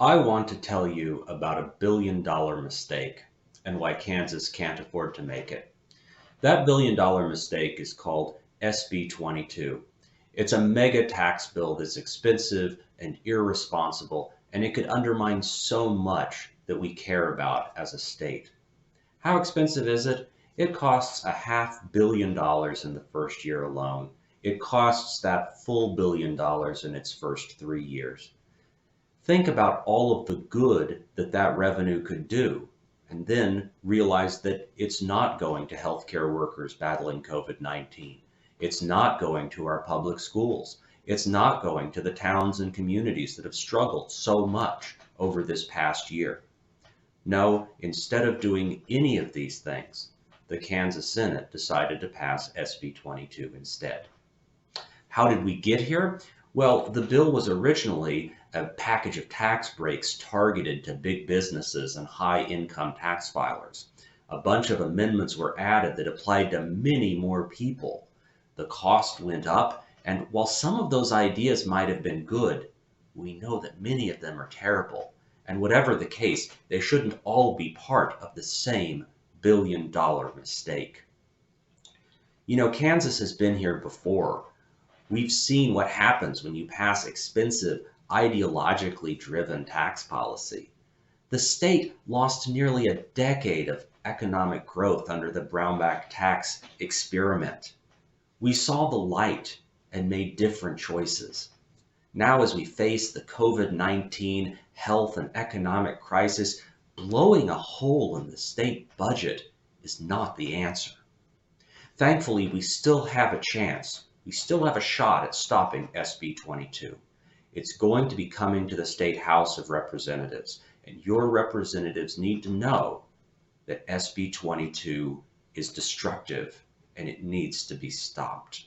I want to tell you about $1 billion mistake and why Kansas can't afford to make it. That $1 billion mistake is called SB 22. It's a mega tax bill that's expensive and irresponsible, and it could undermine so much that we care about as a state. How expensive is it? It costs $500 million in the first year alone. It costs that full $1 billion in its first 3 years. Think about all of the good that that revenue could do, and then realize that it's not going to healthcare workers battling COVID-19. It's not going to our public schools. It's not going to the towns and communities that have struggled so much over this past year. No, instead of doing any of these things, the Kansas Senate decided to pass SB 22 instead. How did we get here? Well, the bill was originally a package of tax breaks targeted to big businesses and high income tax filers. A bunch of amendments were added that applied to many more people. The cost went up, and while some of those ideas might have been good, we know that many of them are terrible. And whatever the case, they shouldn't all be part of the same $1 billion mistake. Kansas has been here before. We've seen what happens when you pass expensive, ideologically driven tax policy. The state lost nearly a decade of economic growth under the Brownback tax experiment. We saw the light and made different choices. Now, as we face the COVID-19 health and economic crisis, blowing a hole in the state budget is not the answer. Thankfully, we still have a chance. We still have a shot at stopping SB 22. It's going to be coming to the State House of Representatives, and your representatives need to know that SB 22 is destructive and it needs to be stopped.